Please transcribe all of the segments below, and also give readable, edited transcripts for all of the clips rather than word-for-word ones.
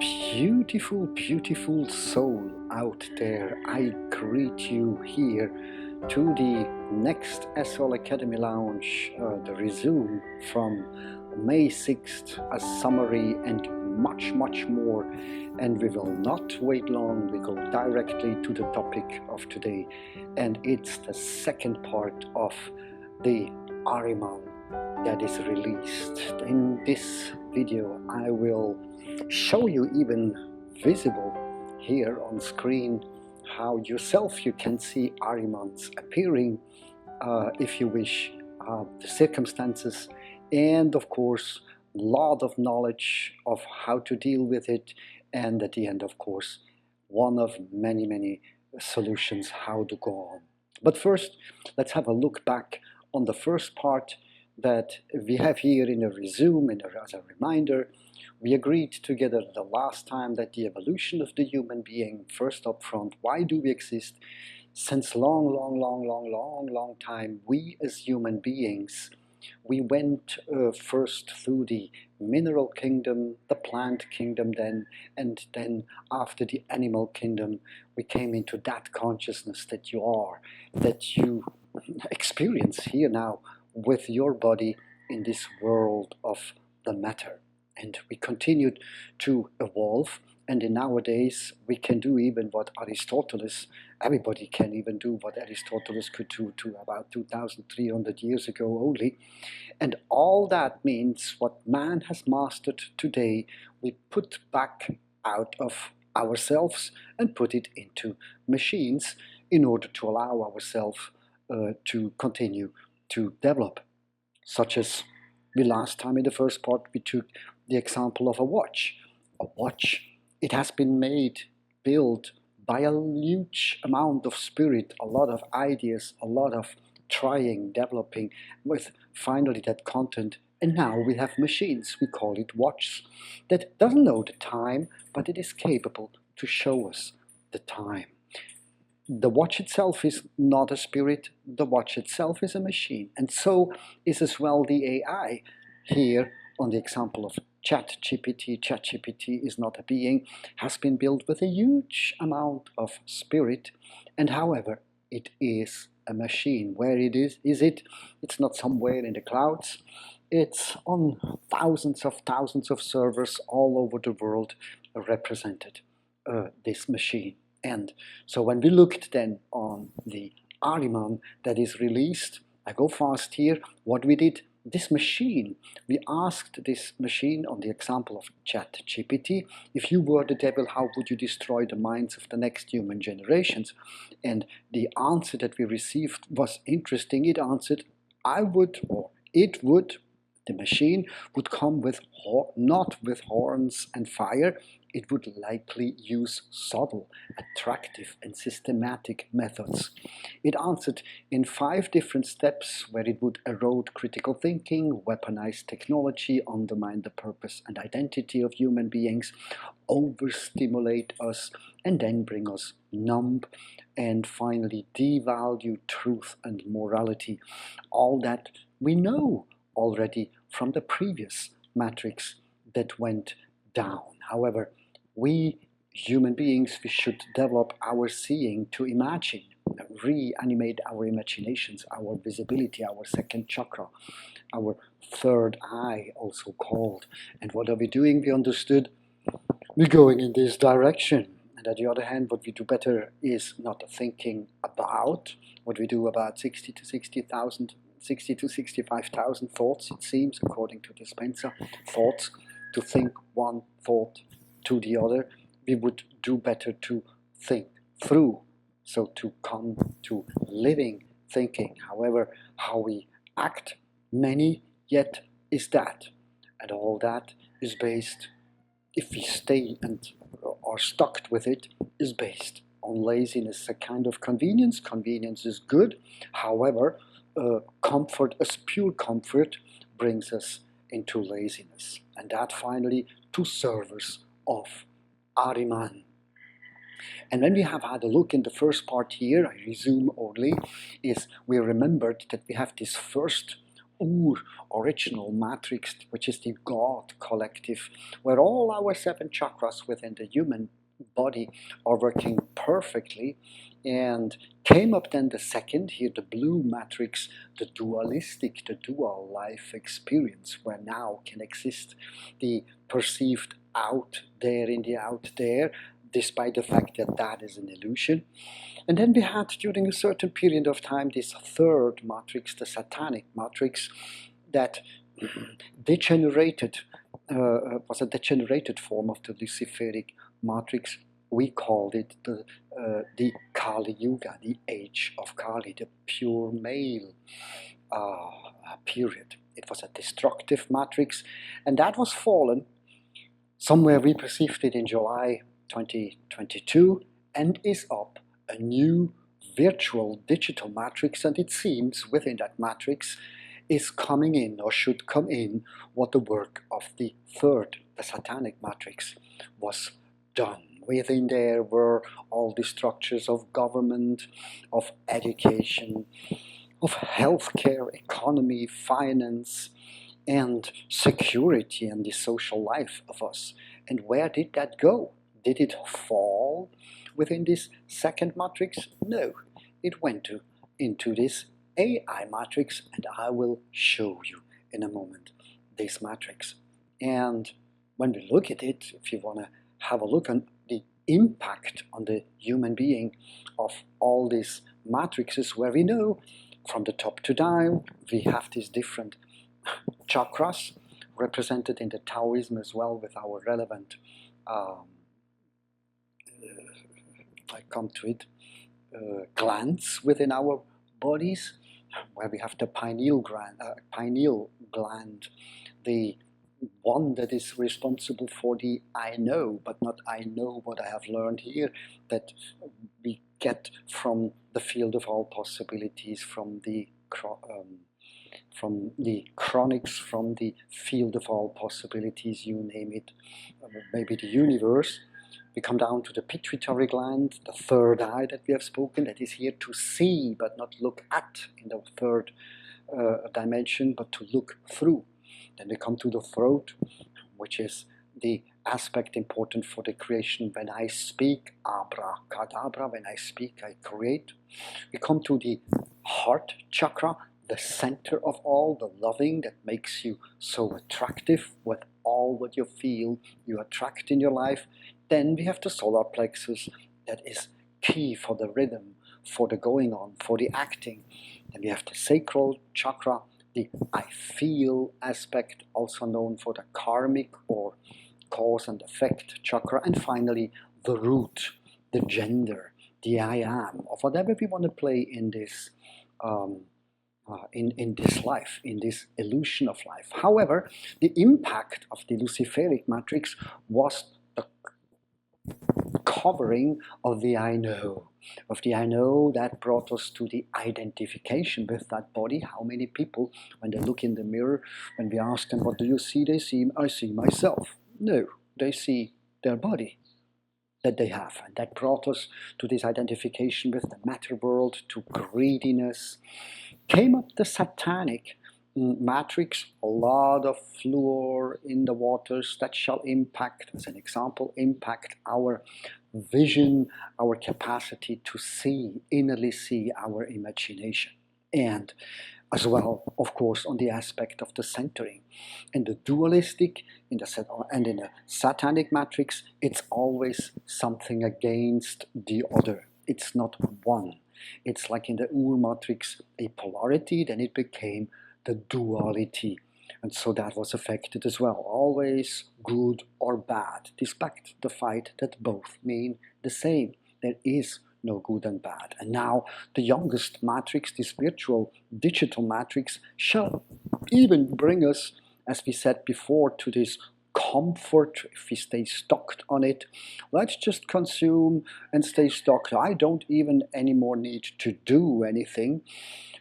Beautiful, beautiful soul out there, I greet you here to the next SOL Academy Lounge, the resume from May 6th, a summary and much more. And we will not wait long, we go directly to the topic of today, and it's the second part of the AHRIMAN that is released. In this video I will show you, even visible here on screen, how yourself you can see AHRIMANs appearing, if you wish, the circumstances, and of course a lot of knowledge of how to deal with it, and at the end, of course, one of many solutions how to go on. But first, let's have a look back on the first part that we have here in a resume, and as a reminder. We agreed together the last time that the evolution of the human being, first up front, why do we exist? Since long time, we as human beings, we went first through the mineral kingdom, the plant kingdom then, and then after the animal kingdom, we came into that consciousness that you are, that you experience here now with your body in this world of the matter. And we continued to evolve, and in nowadays we can do even what Aristoteles, everybody can even do what Aristoteles could do to about 2,300 years ago only. And all that means what man has mastered today, we put back out of ourselves and put it into machines in order to allow ourselves to continue to develop. Such as the last time in the first part we took the example of a watch. A watch, it has been made, built by a huge amount of spirit, a lot of ideas, a lot of trying, developing, with finally that content. And now we have machines, we call it watch, that doesn't know the time, but it is capable to show us the time. The watch itself is not a spirit, the watch itself is a machine, and so is as well the AI. Here on the example of ChatGPT, ChatGPT is not a being, has been built with a huge amount of spirit, and however, it is a machine. Where it is it? It's not somewhere in the clouds, it's on thousands of servers all over the world represented, this machine. And so when we looked then on the AHRIMAN that is released, I go fast here, what we did, this machine, we asked this machine on the example of ChatGPT, if you were the devil, how would you destroy the minds of the next human generations? And the answer that we received was interesting. It answered, I would, or it would, the machine would come with, not with horns and fire, it would likely use subtle, attractive and systematic methods. It answered in 5 different steps where it would erode critical thinking, weaponize technology, undermine the purpose and identity of human beings, overstimulate us, and then bring us numb, and finally devalue truth and morality. All that we know already from the previous matrix that went down. However, we human beings, we should develop our seeing to imagine, reanimate our imaginations, our visibility, our second chakra, our third eye also called. And what are we doing? We understood we're going in this direction. And on the other hand, what we do better is not thinking about, what we do about 60 to 65,000 thoughts, it seems, according to Dispenser, thoughts, to think one thought to the other. We would do better to think through, so to come to living thinking. However, how we act, many yet is that, and all that is based, if we stay and are stuck with it, is based on laziness, a kind of convenience. Convenience is good, however, comfort, as pure comfort, brings us into laziness, and that finally to servers of AHRIMAN. And when we have had a look in the first part here, I resume only, is we remembered that we have this first original matrix, which is the God collective, where all our 7 chakras within the human body are working perfectly, and came up then the second, here the blue matrix, the dualistic, the dual life experience, where now can exist the perceived out there in the out there, despite the fact that that is an illusion. And then we had, during a certain period of time, this third matrix, the satanic matrix, that degenerated, was a degenerated form of the Luciferic matrix. We called it the Kali Yuga, the age of Kali, the pure male period. It was a destructive matrix, and that was fallen. Somewhere we perceived it in July 2022, and is up a new virtual digital matrix, and it seems within that matrix is coming in, or should come in, what the work of the third, the satanic matrix, was done. Within there were all the structures of government, of education, of healthcare, economy, finance, and security, and the social life of us. And where did that go? Did it fall within this second matrix? No, it went into this AI matrix, and I will show you in a moment this matrix. And when we look at it, if you want to have a look on the impact on the human being of all these matrices, where we know from the top to down we have these different chakras represented in the Taoism as well, with our relevant I come to it, glands within our bodies, where we have the pineal gland, the one that is responsible for the I know, but not I know what I have learned here, that we get from the field of all possibilities, from the chronics, from the field of all possibilities, you name it, maybe the universe. We come down to the pituitary gland, the third eye that we have spoken, that is here to see, but not look at in the third dimension, but to look through. Then we come to the throat, which is the aspect important for the creation. When I speak, abracadabra, when I speak, I create. We come to the heart chakra, the center of all, the loving that makes you so attractive with all what you feel you attract in your life. Then we have the solar plexus, that is key for the rhythm, for the going on, for the acting. Then we have the sacral chakra, the I feel aspect, also known for the karmic or cause and effect chakra. And finally, the root, the gender, the I am, of whatever we want to play in this in this life, in this illusion of life. However, the impact of the Luciferic matrix was the covering of the I know, that brought us to the identification with that body. How many people, when they look in the mirror, when we ask them, what do you see? They see, I see myself. No, they see their body that they have. And that brought us to this identification with the matter world, to greediness. Came up the satanic matrix, a lot of fluor in the waters that shall impact, as an example, impact our vision, our capacity to see, innerly see, our imagination. And as well, of course, on the aspect of the centering. In the dualistic, in the satanic matrix, it's always something against the other. It's not one. It's like in the Ur matrix, a polarity, then it became the duality. And so that was affected as well. Always good or bad, despite the fact that both mean the same. There is no good and bad. And now the youngest matrix, this virtual digital matrix, shall even bring us, as we said before, to this comfort if we stay stocked on it. Let's just consume and stay stocked. I don't even anymore need to do anything.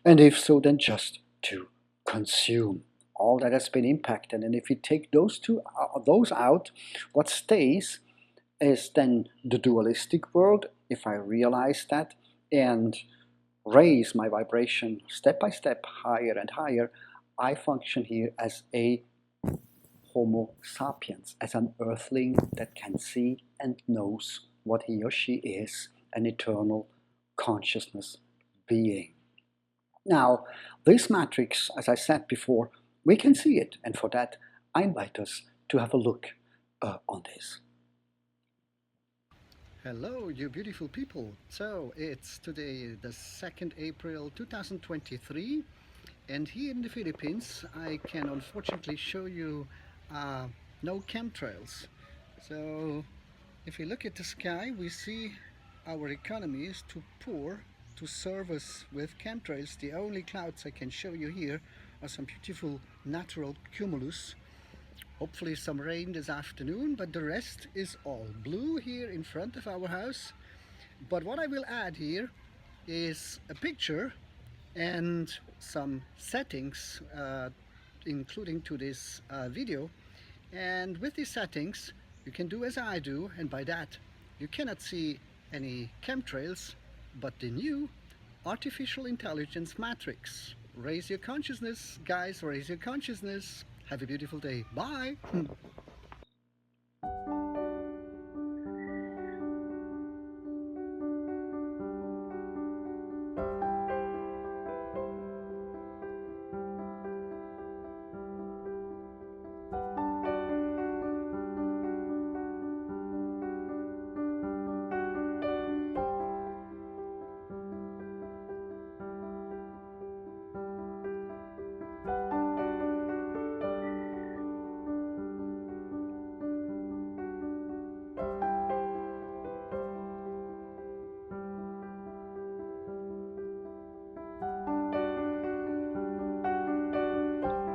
And if so, then just to consume all that has been impacted. And if we take those out, what stays is then the dualistic world. If I realize that and raise my vibration step by step higher and higher, I function here as a Homo sapiens, as an earthling that can see and knows what he or she is, an eternal consciousness being. Now, this matrix, as I said before, we can see it, and for that I invite us to have a look on this. Hello, you beautiful people. So it's today the 2nd April 2023, and here in the Philippines I can unfortunately show you no chemtrails. So if you look at the sky, we see our economy is too poor to serve us with chemtrails. The only clouds I can show you here are some beautiful natural cumulus. Hopefully some rain this afternoon, but the rest is all blue here in front of our house. But what I will add here is a picture and some settings including to this video. And with these settings you can do as I do, and by that you cannot see any chemtrails, but the new artificial intelligence matrix. Raise your consciousness, guys, raise your consciousness. Have a beautiful day. Bye.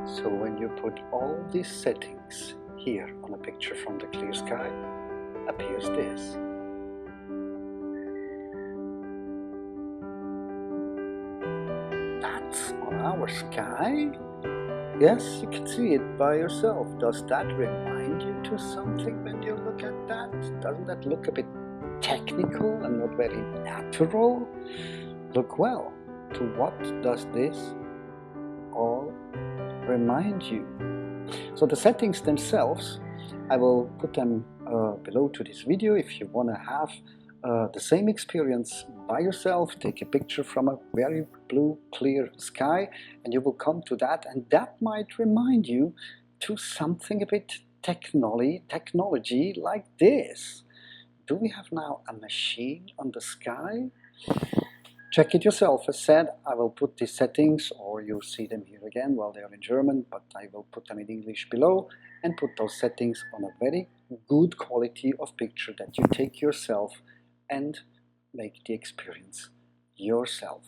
So when you put all these settings here on a picture from the clear sky, appears this. That's on our sky. Yes, you can see it by yourself. Does that remind you to something when you look at that? Doesn't that look a bit technical and not very natural? Look well. To what does this all remind you? So the settings themselves, I will put them below to this video. If you want to have the same experience by yourself, take a picture from a very blue clear sky and you will come to that, and that might remind you to something a bit technology like this. Do we have now a machine on the sky? Check it yourself. As said, I will put these settings, or you'll see them here again. Well, they are in German, but I will put them in English below and put those settings on a very good quality of picture that you take yourself and make the experience yourself.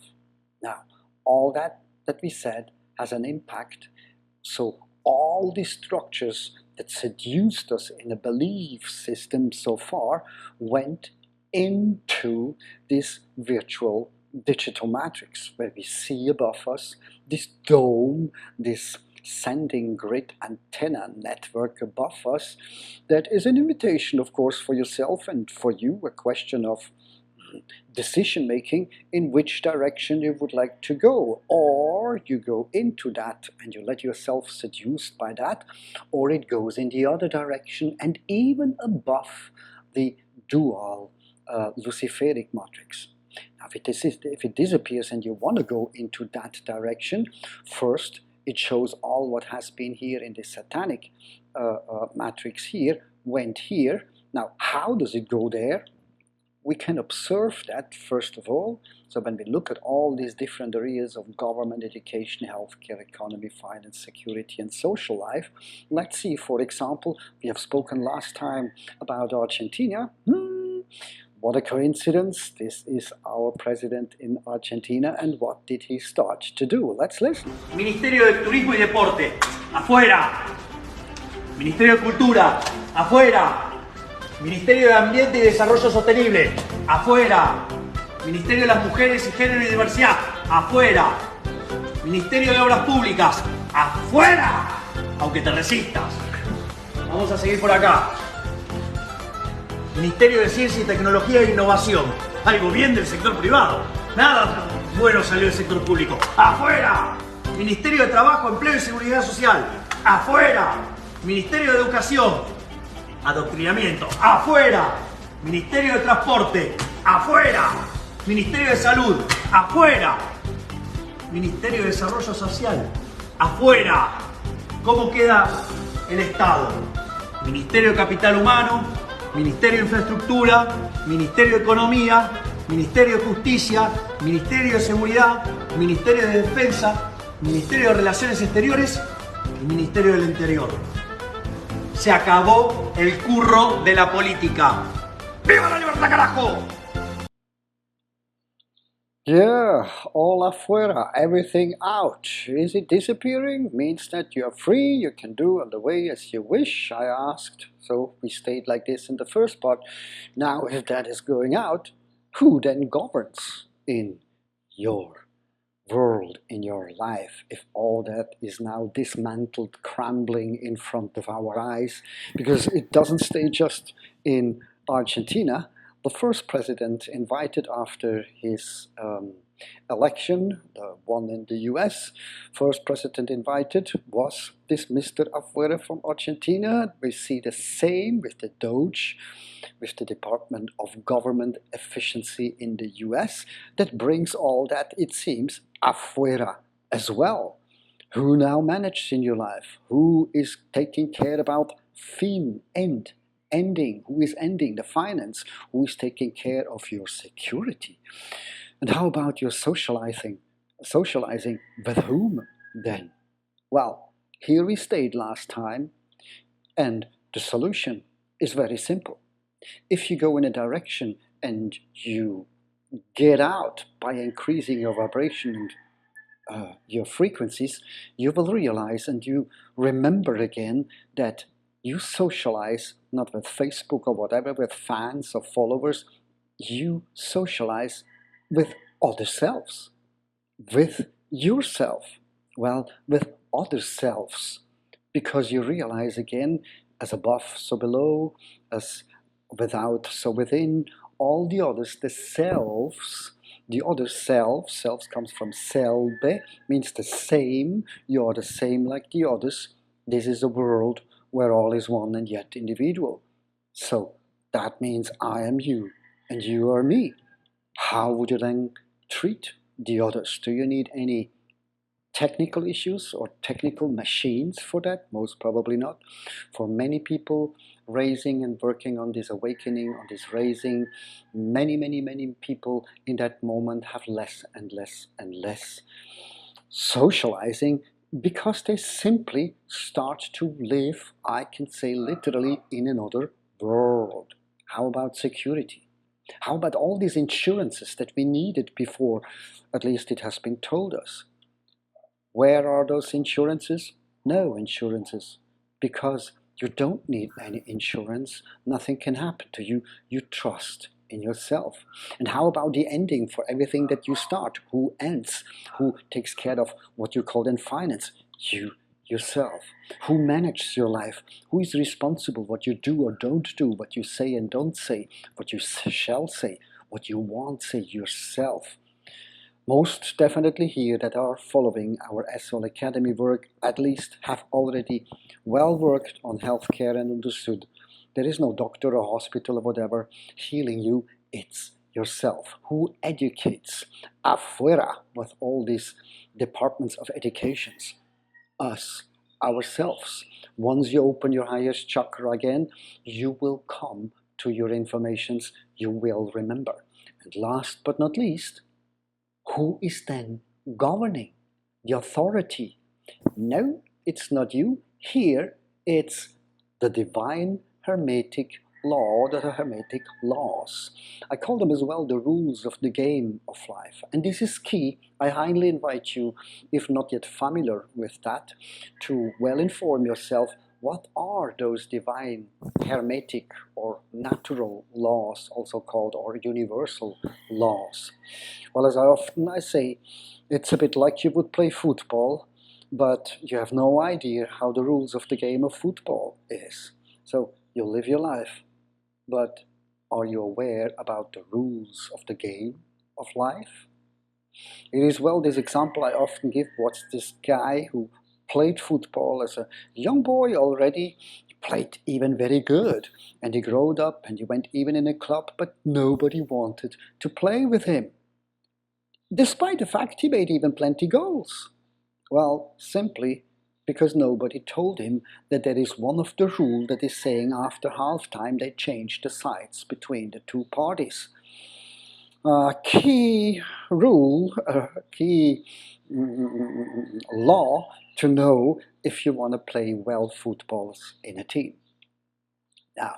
Now, all that we said has an impact. So all these structures that seduced us in a belief system so far went into this virtual digital matrix, where we see above us this dome, this sending grid antenna network above us. That is an invitation, of course, for yourself and for you, a question of decision making in which direction you would like to go. Or you go into that and you let yourself seduced by that, or it goes in the other direction and even above the dual Luciferic matrix. Now, if it disappears and you want to go into that direction, first it shows all what has been here in the satanic matrix here, went here. Now, how does it go there? We can observe that, first of all. So when we look at all these different areas of government, education, healthcare, economy, finance, security, and social life, let's see, for example, we have spoken last time about Argentina. What a coincidence. This is our president in Argentina, and what did he start to do? Let's listen. Ministerio de Turismo y Deporte, afuera. Ministerio de Cultura, afuera. Ministerio de Ambiente y Desarrollo Sostenible, afuera. Ministerio de las Mujeres y Género y Diversidad, afuera. Ministerio de Obras Públicas, afuera. Aunque te resistas. Vamos a seguir por acá. Ministerio de Ciencia y Tecnología e Innovación. Algo bien del sector privado. Nada bueno salió del sector público. ¡Afuera! Ministerio de Trabajo, Empleo y Seguridad Social. Afuera. Ministerio de Educación. Adoctrinamiento. Afuera. Ministerio de Transporte. Afuera. Ministerio de Salud. Afuera. Ministerio de Desarrollo Social. Afuera. ¿Cómo queda el Estado? Ministerio de Capital Humano, Ministerio de Infraestructura, Ministerio de Economía, Ministerio de Justicia, Ministerio de Seguridad, Ministerio de Defensa, Ministerio de Relaciones Exteriores y Ministerio del Interior. Se acabó el curro de la política. ¡Viva la libertad, carajo! Yeah, all afuera, everything out. Is it disappearing? Means that you are free, you can do on the way as you wish, I asked. So we stayed like this in the first part. Now, if that is going out, who then governs in your world, in your life, if all that is now dismantled, crumbling in front of our eyes? Because it doesn't stay just in Argentina. The first president invited after his election, the one in the US, first president invited was this Mr. Afuera from Argentina. We see the same with the Doge, with the Department of Government Efficiency in the US, that brings all that, it seems, afuera as well. Who now manages in your life? Who is taking care about ending, who is ending the finance, who is taking care of your security? And how about your socializing? Socializing with whom then? Well, here we stayed last time, and the solution is very simple. If you go in a direction and you get out by increasing your vibration and your frequencies, you will realize and you remember again that you socialize not with Facebook or whatever, with fans or followers. You socialize with other selves, with yourself, well, with other selves, because you realize again, as above, so below, as without, so within, all the others, the selves, the other selves comes from selbe, means the same, you are the same like the others. This is a world where all is one and yet individual. So that means I am you and you are me. How would you then treat the others? Do you need any technical issues or technical machines for that? Most probably not. For many people raising and working on this awakening, on this raising, many people in that moment have less and less and less socializing, because they simply start to live, I can say literally, in another world. How about security? How about all these insurances that we needed before? At least it has been told us. Where are those insurances? No insurances, because you don't need any insurance. Nothing can happen to you. You trust in yourself. And how about the ending for everything that you start? Who ends? Who takes care of what you call in finance? You yourself. Who manages your life? Who is responsible what you do or don't do, what you say and don't say, what you shall say, what you won't say? Yourself. Most definitely here that are following our SOL Academy work at least have already well worked on healthcare and understood there is no doctor or hospital or whatever healing you. It's yourself. Who educates? Afuera, with all these departments of educations. Us, ourselves. Once you open your highest chakra again, you will come to your informations, you will remember. And last but not least, who is then governing? The authority? No, it's not you. Here, it's the divine Hermetic law, the Hermetic laws. I call them as well the rules of the game of life. And this is key. I highly invite you, if not yet familiar with that, to well inform yourself what are those divine Hermetic or natural laws, also called, or universal laws. Well, as I say, it's a bit like you would play football, but you have no idea how the rules of the game of football is. So you live your life, but are you aware about the rules of the game of life? It is, well, this example I often give. What's this guy who played football as a young boy already? He played even very good, and he grew up and he went even in a club, but nobody wanted to play with him, despite the fact he made even plenty goals. Well, simply because nobody told him that there is one of the rules that is saying after halftime they change the sides between the two parties. Key rule, key law to know if you want to play well footballs in a team. Now,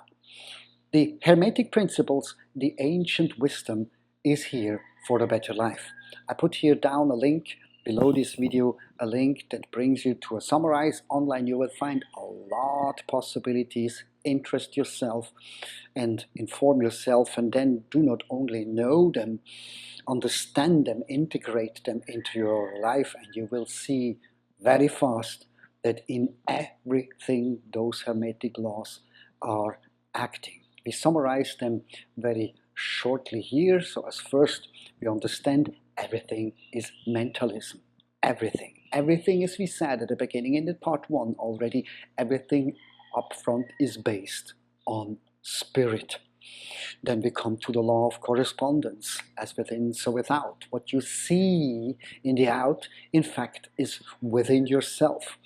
the Hermetic principles, the ancient wisdom is here for a better life. I put here down a link below this video, a link that brings you to a summarize. Online you will find a lot possibilities. Interest yourself and inform yourself, and then do not only know them, understand them, integrate them into your life, and you will see very fast that in everything those Hermetic laws are acting. We summarize them very shortly here. So as first, we understand everything is mentalism. Everything. Everything, as we said at the beginning in the part 1 already, everything up front is based on spirit. Then we come to the law of correspondence, as within, so without. What you see in the out, in fact, is within yourself.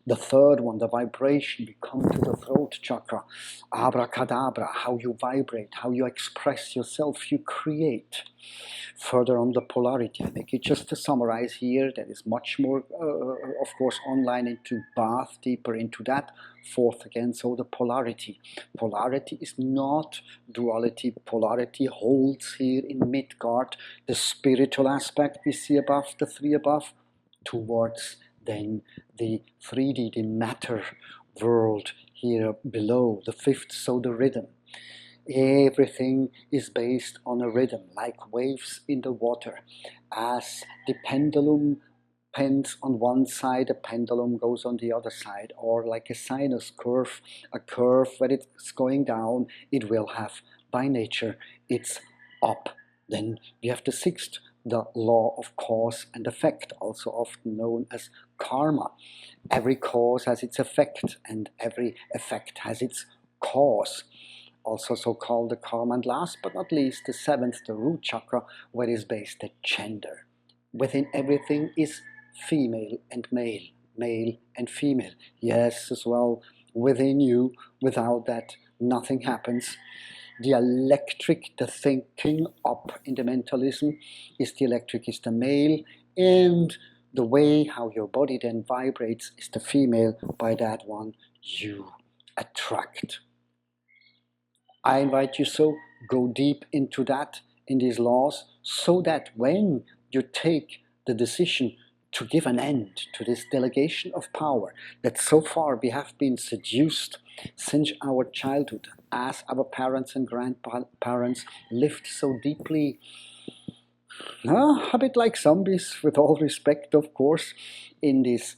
The third one, the vibration, we come to the throat chakra, abracadabra, how you vibrate, how you express yourself, you create. Further on the polarity, I make it just to summarize here. There is much more, of course, online into bath, deeper into that. Fourth again, so the polarity. Polarity is not duality. Polarity holds here in Midgard the spiritual aspect we see above, the 3 above, towards then the 3D, the matter world here below, the 5th, so the rhythm. Everything is based on a rhythm, like waves in the water. As the pendulum bends on one side, a pendulum goes on the other side, or like a sinus curve, a curve when it's going down, it will have by nature it's up. Then we have the 6th, the law of cause and effect, also often known as karma. Every cause has its effect, and every effect has its cause, also so-called the karma. And last but not least, the 7th, the root chakra, where is based the gender. Within everything is female and male, male and female. Yes, as well, within you, without that, nothing happens. The electric, the thinking up in the mentalism, is the electric, is the male, and the way how your body then vibrates is the female. By that one, you attract. I invite you, so go deep into that, in these laws, so that when you take the decision to give an end to this delegation of power, that so far we have been seduced since our childhood, as our parents and grandparents lived so deeply, a bit like zombies, with all respect, of course, in this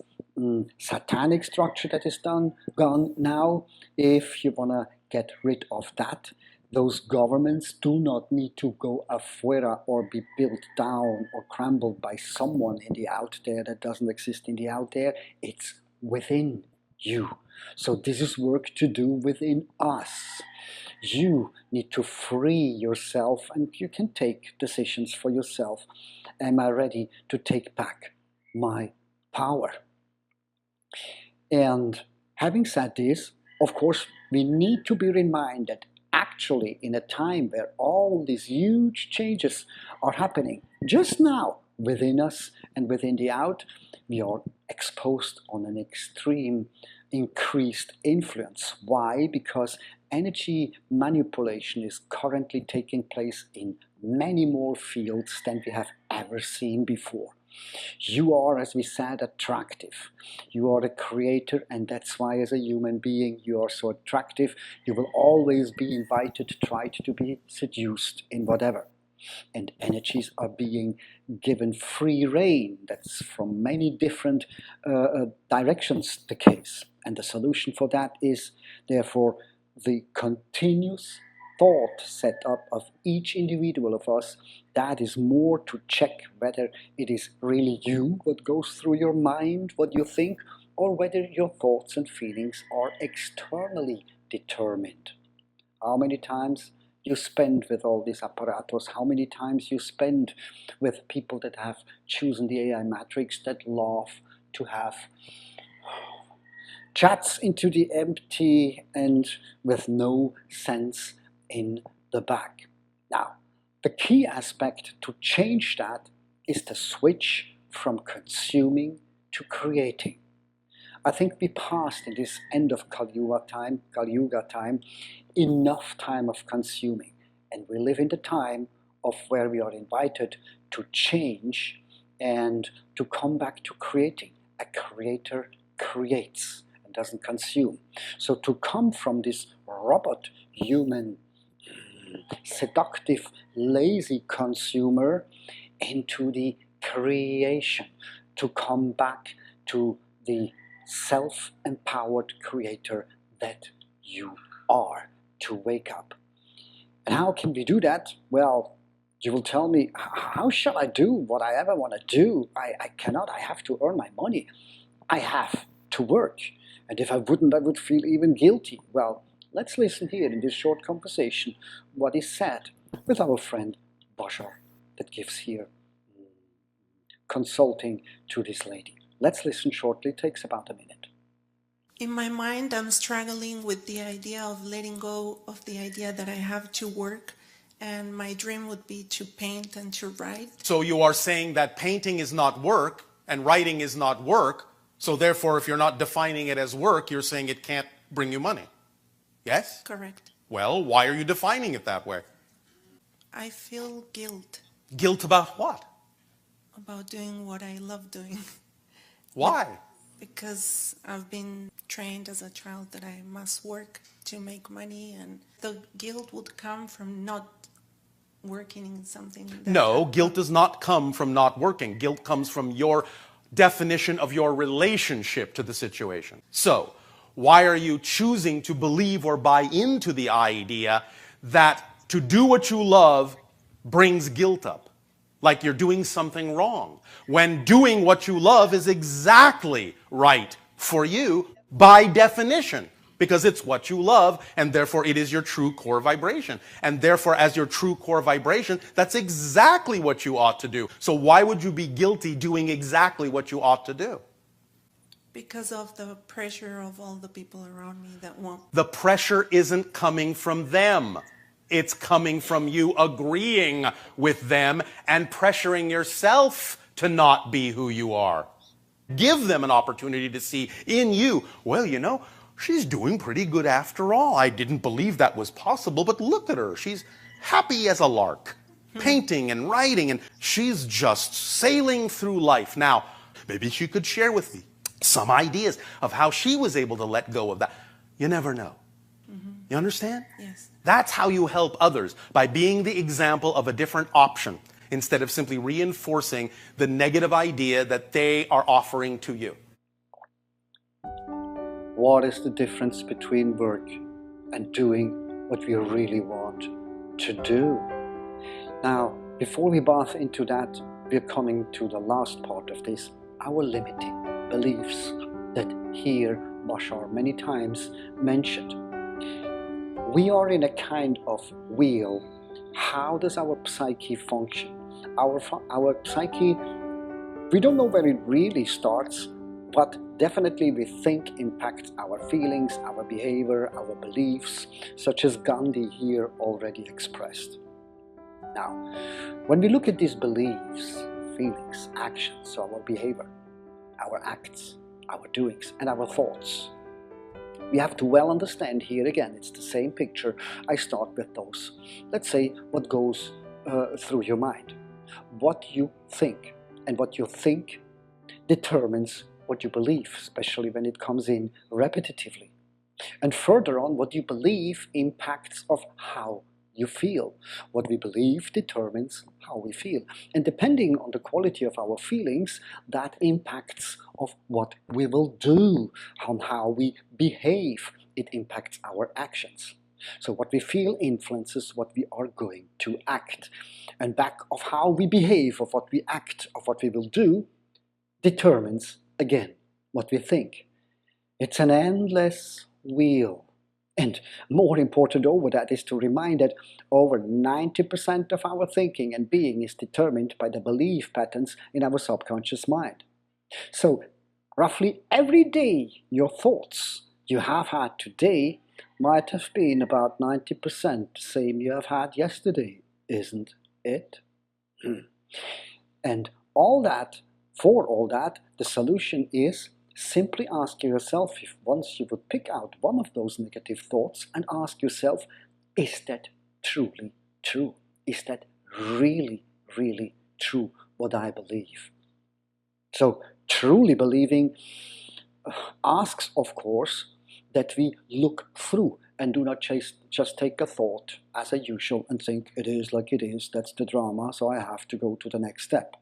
satanic structure that is gone now. If you want to get rid of that, those governments do not need to go afuera or be built down or crumbled by someone in the out there that doesn't exist in the out there. It's within you. So this is work to do within us. You need to free yourself, and you can take decisions for yourself. Am I ready to take back my power? And having said this, of course, we need to be reminded, actually, in a time where all these huge changes are happening just now within us and within the out, we are exposed on an extreme increased influence. Why? Because energy manipulation is currently taking place in many more fields than we have ever seen before. You are, as we said, attractive. You are a creator, and that's why as a human being you are so attractive. You will always be invited, tried to be seduced in whatever. And energies are being given free rein. That's from many different directions the case. And the solution for that is, therefore, the continuous thought setup of each individual of us, that is more to check whether it is really you, what goes through your mind, what you think, or whether your thoughts and feelings are externally determined. How many times you spend with all these apparatus, how many times you spend with people that have chosen the AI matrix, that love to have chats into the empty and with no sense in the back. Now, the key aspect to change that is the switch from consuming to creating. I think we passed in this end of Kali Yuga time, enough time of consuming, and we live in the time of where we are invited to change and to come back to creating. A creator creates and doesn't consume. So to come from this robot human, seductive, lazy consumer into the creation, to come back to the self-empowered creator that you are, to wake up. And how can we do that? Well, you will tell me, how shall I do what I ever want to do? I cannot, I have to earn my money. I have to work. And if I wouldn't, I would feel even guilty. Well, let's listen here in this short conversation what is said with our friend Bashar that gives here consulting to this lady. Let's listen shortly, it takes about a minute. In my mind, I'm struggling with the idea of letting go of the idea that I have to work, and my dream would be to paint and to write. So you are saying that painting is not work and writing is not work, so therefore if you're not defining it as work, you're saying it can't bring you money. Yes? Correct. Well, why are you defining it that way? I feel guilt Guilt about what? about doing what I love doing. Why? Because I've been trained as a child that I must work to make money, and the guilt would come from not working in something. No, guilt does not come from not working. Guilt comes from your definition of your relationship to the situation. So, why are you choosing to believe or buy into the idea that to do what you love brings guilt up? Like you're doing something wrong, when doing what you love is exactly right for you by definition, because it's what you love, and therefore it is your true core vibration. And therefore, as your true core vibration, that's exactly what you ought to do. So why would you be guilty doing exactly what you ought to do? Because of the pressure of all the people around me that want. The pressure isn't coming from them. It's coming from you agreeing with them and pressuring yourself to not be who you are. Give them an opportunity to see in you, well, you know, she's doing pretty good after all. I didn't believe that was possible, but look at her. She's happy as a lark, painting and writing, and she's just sailing through life. Now, maybe she could share with me some ideas of how she was able to let go of that. You never know. You understand? Yes. That's how you help others, by being the example of a different option, instead of simply reinforcing the negative idea that they are offering to you. What is the difference between work and doing what we really want to do? Now, before we bath into that, we're coming to the last part of this, our limiting beliefs that here Bashar many times mentioned. We are in a kind of wheel. How does our psyche function? Our psyche, we don't know where it really starts, but definitely we think impacts our feelings, our behavior, our beliefs, such as Gandhi here already expressed. Now, when we look at these beliefs, feelings, actions, so our behavior, our acts, our doings, and our thoughts, we have to well understand here again, it's the same picture. I start with those. Let's say what goes through your mind. What you think, and what you think determines what you believe, especially when it comes in repetitively. And further on, what you believe impacts of how you feel. What we believe determines how we feel. And depending on the quality of our feelings, that impacts of what we will do, on how we behave. It impacts our actions. So what we feel influences what we are going to act. And back of how we behave, of what we act, of what we will do, determines, again, what we think. It's an endless wheel. And more important over that is to remind that over 90% of our thinking and being is determined by the belief patterns in our subconscious mind. So roughly every day your thoughts you have had today might have been about 90% the same you have had yesterday, isn't it? And for all that, the solution is simply ask yourself if once you would pick out one of those negative thoughts and ask yourself, is that truly true? Is that really, really true what I believe? So truly believing asks, of course, that we look through and do not just take a thought as usual and think it is like it is, that's the drama, so I have to go to the next step.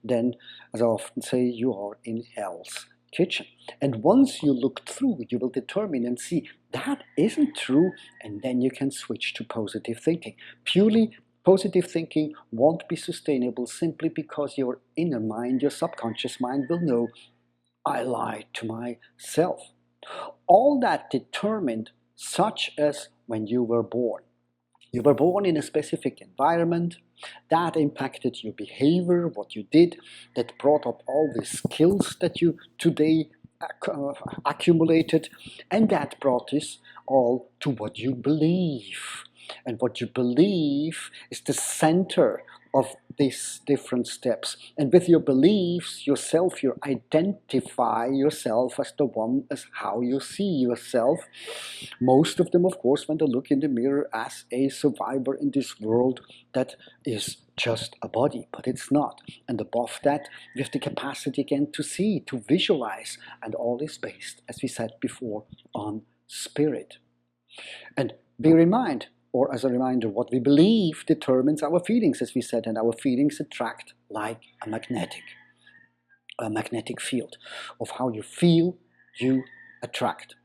Then, as I often say, you are in hell's kitchen. And once you look through, you will determine and see that isn't true, and then you can switch to positive thinking. Purely positive thinking won't be sustainable simply because your inner mind, your subconscious mind will know, I lied to myself. All that determined, such as when you were born. You were born in a specific environment that impacted your behavior, what you did, that brought up all the skills that you today accumulated, and that brought this all to what you believe. And what you believe is the center of these different steps. And with your beliefs, yourself, you identify yourself as the one, as how you see yourself. Most of them, of course, when they look in the mirror as a survivor in this world that is just a body, but it's not. And above that, we have the capacity again to see, to visualize, and all is based, as we said before, on spirit. And bear in mind, or as a reminder, what we believe determines our feelings, as we said, and our feelings attract like a magnetic field. Of how you feel, you attract.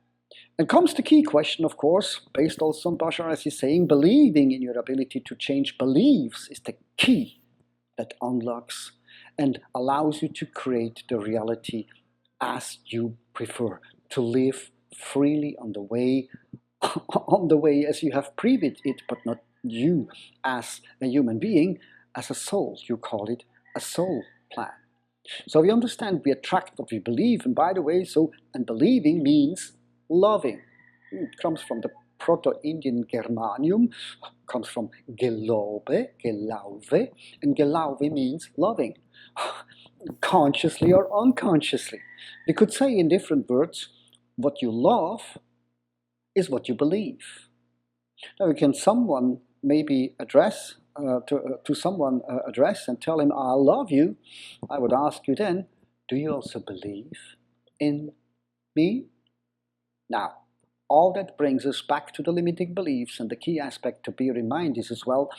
And comes the key question, of course, based also on Bashar, as he's saying, believing in your ability to change beliefs is the key that unlocks and allows you to create the reality as you prefer, to live freely on the way as you have previewed it, but not you as a human being, as a soul. You call it a soul plan. So we understand we attract what we believe, and by the way, and believing means loving. It comes from the Proto-Indian Germanium, comes from glaube, and glaube means loving, consciously or unconsciously. We could say in different words, what you love is what you believe. Now, can someone maybe address to someone address and tell him, I love you? I would ask you then, do you also believe in me? Now, all that brings us back to the limiting beliefs, and the key aspect to bear in mind is as well,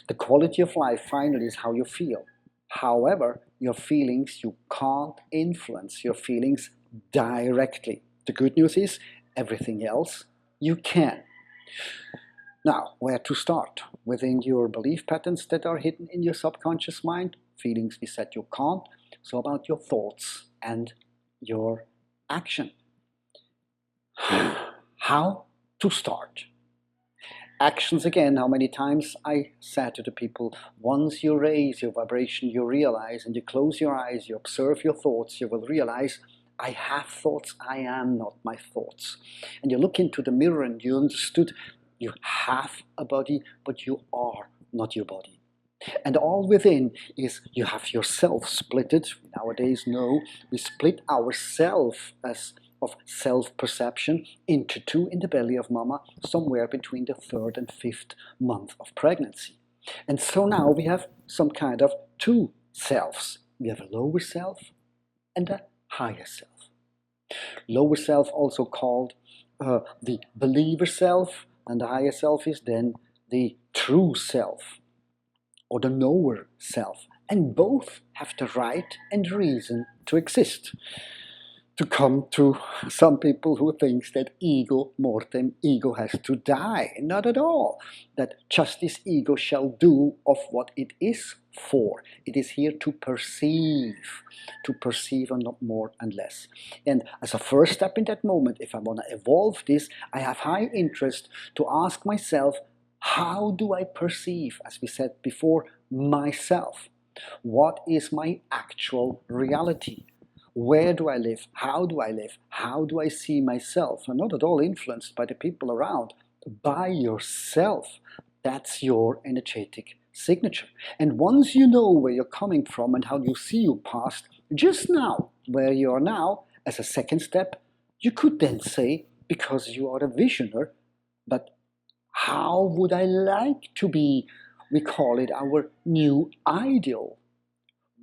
the quality of life finally is how you feel. However, your feelings, you can't influence your feelings directly. The good news is, everything else you can. Now, where to start? Within your belief patterns that are hidden in your subconscious mind. Feelings we said you can't. So about your thoughts and your action. How to start? Actions again, how many times I said to the people, once you raise your vibration, you realize, and you close your eyes, you observe your thoughts, you will realize, I have thoughts, I am not my thoughts. And you look into the mirror and you understood you have a body, but you are not your body. And all within is you have yourself splitted. Nowadays, no, we split ourself as of self-perception into two in the belly of mama, somewhere between the 3rd and 5th month of pregnancy. And so now we have some kind of two selves. We have a lower self and a higher self. Lower self also called the believer self, and the higher self is then the true self or the knower self. And both have the right and reason to exist. to come to some people who thinks that ego mortem, ego has to die. Not at all. That just this ego shall do of what it is for. It is here to perceive and not more and less. And as a first step in that moment, if I want to evolve this, I have high interest to ask myself, how do I perceive, as we said before, myself? What is my actual reality? Where do I live? How do I live? How do I see myself? I'm not at all influenced by the people around, by yourself. That's your energetic signature. And once you know where you're coming from and how you see your past, just now, where you are now, as a second step, you could then say, because you are a visioner, but how would I like to be? We call it our new ideal.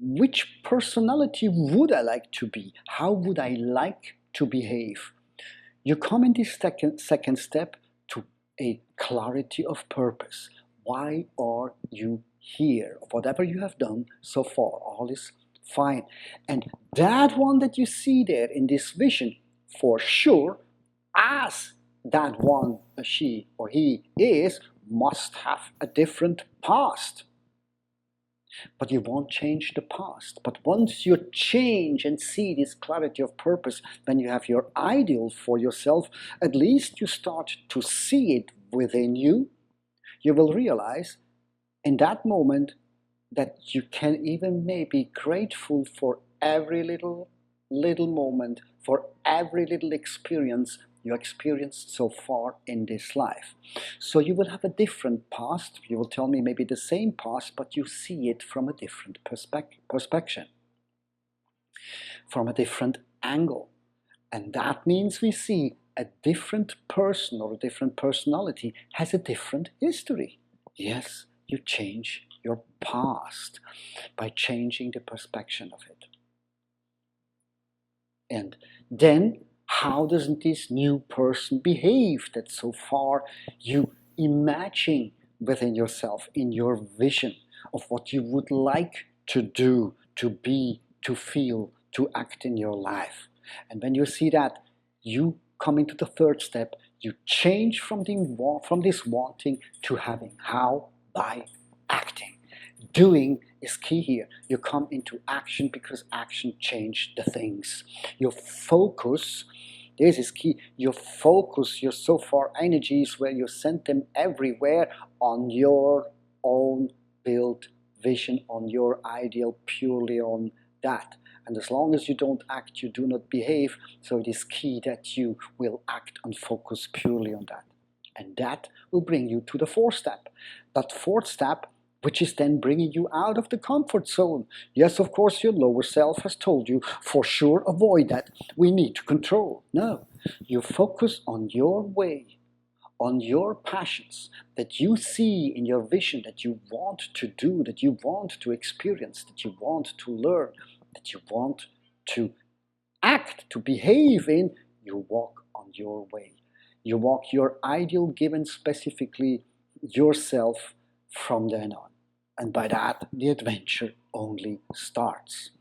Which personality would I like to be? How would I like to behave? You come in this second step to a clarity of purpose. Why are you here? Whatever you have done so far, all is fine. And that one that you see there in this vision, for sure, as that one, she or he is, must have a different past. But you won't change the past. But once you change and see this clarity of purpose, when you have your ideal for yourself, at least you start to see it within you. You will realize in that moment that you can even maybe grateful for every little moment, for every little experience you experienced so far in this life. So you will have a different past. You will tell me maybe the same past, but you see it from a different perspective, from a different angle. And that means we see a different person or a different personality has a different history. Yes, you change your past by changing the perspective of it. And then how does this new person behave that so far you imagine within yourself in your vision of what you would like to do, to be, to feel, to act in your life? And when you see that, you come into the third step. You change from this wanting to having. How? By acting. Doing is key here. You come into action because action changed the things. Your focus, this is key. Your focus, your so far energies, where you send them everywhere on your own built vision, on your ideal, purely on that. And as long as you don't act, you do not behave. So it is key that you will act and focus purely on that. And that will bring you to the fourth step. That fourth step, which is then bringing you out of the comfort zone. Yes, of course, your lower self has told you, for sure, avoid that. We need to control. No, you focus on your way, on your passions that you see in your vision, that you want to do, that you want to experience, that you want to learn, that you want to act, to behave in. You walk on your way. You walk your ideal given specifically yourself from then on. And by that, the adventure only starts.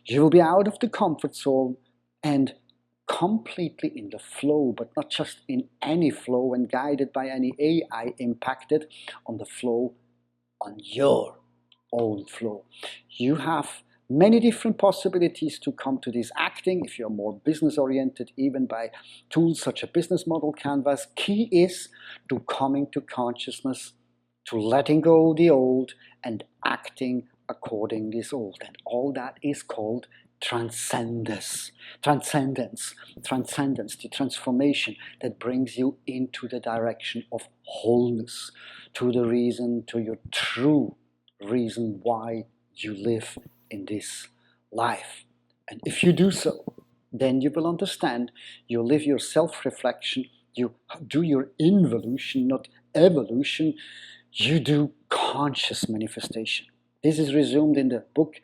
You will be out of the comfort zone and completely in the flow, but not just in any flow and guided by any AI impacted on the flow, on your own flow. You have many different possibilities to come to this acting. If you're more business oriented, even by tools such as business model canvas, key is to coming to consciousness, to letting go the old and acting according to this old. And all that is called transcendence, the transformation that brings you into the direction of wholeness, to the reason, to your true reason why you live in this life. And if you do so, then you will understand, you live your self-reflection, you do your involution, not evolution, you do conscious manifestation. This is resumed in the book,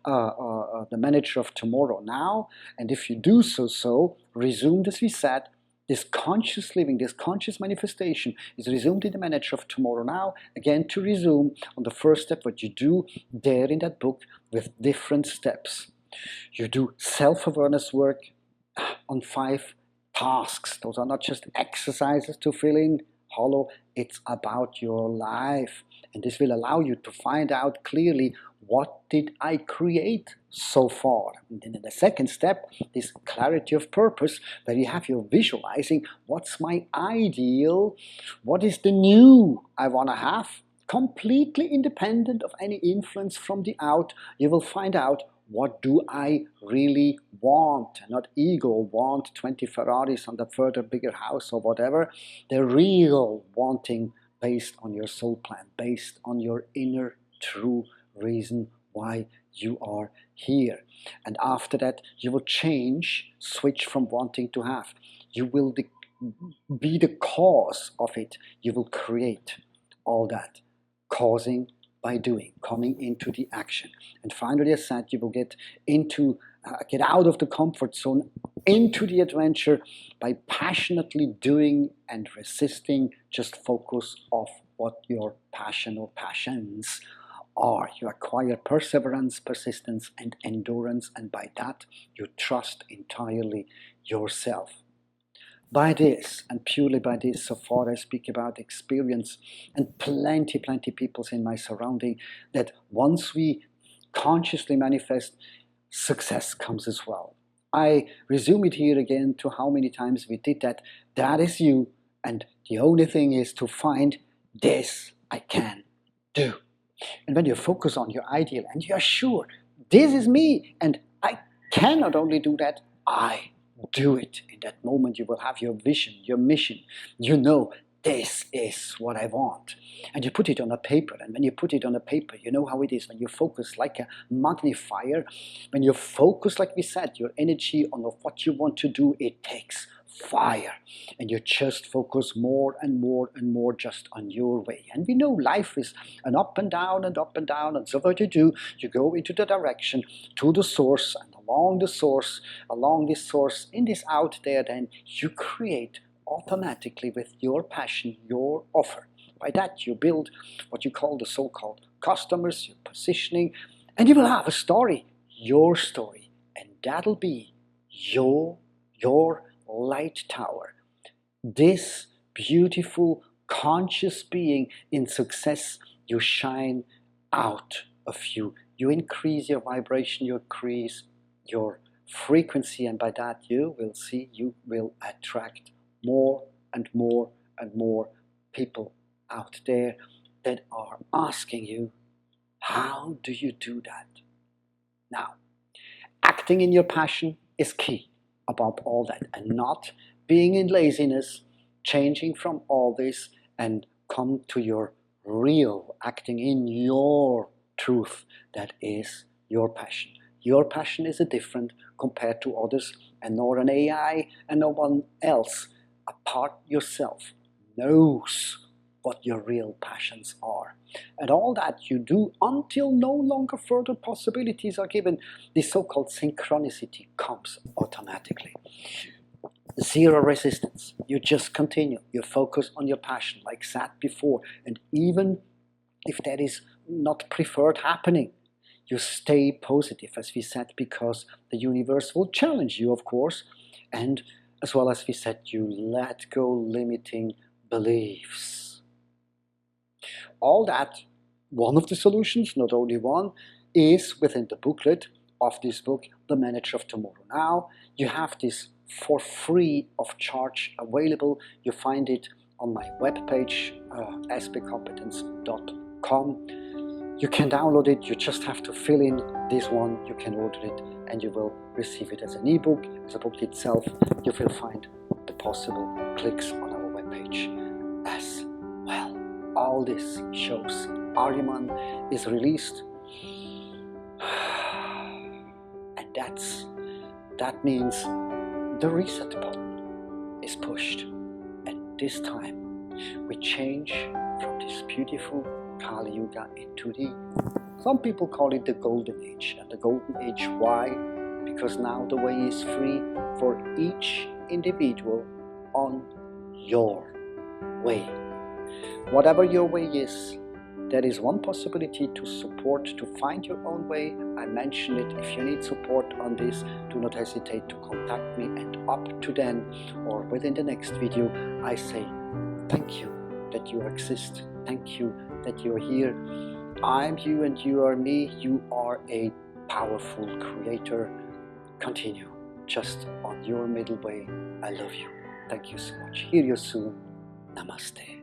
The Manager of Tomorrow Now. And if you do so, resumed as we said, this conscious living, this conscious manifestation is resumed in The Manager of Tomorrow Now. Again, to resume on the first step, what you do there in that book with different steps. You do self-awareness work, on 5 tasks. Those are not just exercises to fill in hollow, it's about your life. And this will allow you to find out clearly, what did I create so far? And then in the second step, this clarity of purpose, where you have your visualizing, what's my ideal, what is the new I want to have, completely independent of any influence from the out. You will find out, what do I really want? Not ego, want 20 Ferraris and a further bigger house or whatever. The real wanting based on your soul plan, based on your inner true reason why you are here. And after that, you will switch from wanting to have. You will be the cause of it. You will create all that, causing by doing, coming into the action. And finally, as said, you will get out of the comfort zone, into the adventure by passionately doing and resisting. Just focus of what your passion or passions are. You acquire perseverance, persistence, and endurance, and by that you trust entirely yourself. By this, and purely by this, so far I speak about experience, and plenty people in my surrounding, that once we consciously manifest, success comes as well. I resume it here again to how many times we did that. That is you, and the only thing is to find, this I can do. And when you focus on your ideal and you're sure, this is me, and I can not only do that, I do it. In that moment, you will have your vision, your mission. You know, this is what I want. And you put it on a paper. And when you put it on a paper, you know how it is. When you focus like a magnifier, when you focus, like we said, your energy on what you want to do, it takes fire. And you just focus more and more and more just on your way. And we know life is an up and down and up and down. And so what you do, you go into the direction, to the source, and along this source, in this out there, then you create automatically with your passion, your offer. By that you build what you call the so-called customers, your positioning, and you will have a story, your story, and that'll be your light tower. This beautiful conscious being in success, you shine out of you. You increase your vibration, you increase your frequency, and by that you will see, you will attract more and more and more people out there that are asking you, how do you do that? Now, acting in your passion is key about all that, and not being in laziness, changing from all this and come to your real acting in your truth, that is your passion. Your passion is a different compared to others, and nor an AI and no one else apart yourself knows what your real passions are. And all that you do until no longer further possibilities are given, the so-called synchronicity comes automatically. Zero resistance. You just continue. You focus on your passion, like said before. And even if that is not preferred happening, you stay positive, as we said, because the universe will challenge you, of course. And as well as we said, you let go limiting beliefs. All that, one of the solutions, not only one, is within the booklet of this book, The Manager of Tomorrow. Now, you have this for free of charge available. You find it on my webpage, aspectcompetence.com. You can download it, you just have to fill in this one, you can order it, and you will receive it as an ebook. As a book itself, you will find the possible clicks on our webpage as well. All this shows AHRIMAN is released, and that means the reset button is pushed. And this time we change from this beautiful Kali Yuga into some people call it the Golden Age. And the Golden Age, why? Because now the way is free for each individual on your way. Whatever your way is, There is one possibility to support, to find your own way. I mentioned it. If you need support on this, do not hesitate to contact me, and up to then or within the next video, I say thank you that you exist. Thank you that you're here. I'm you and you are me. You are a powerful creator. Continue just on your middle way. I love you. Thank you so much. Hear you soon. Namaste.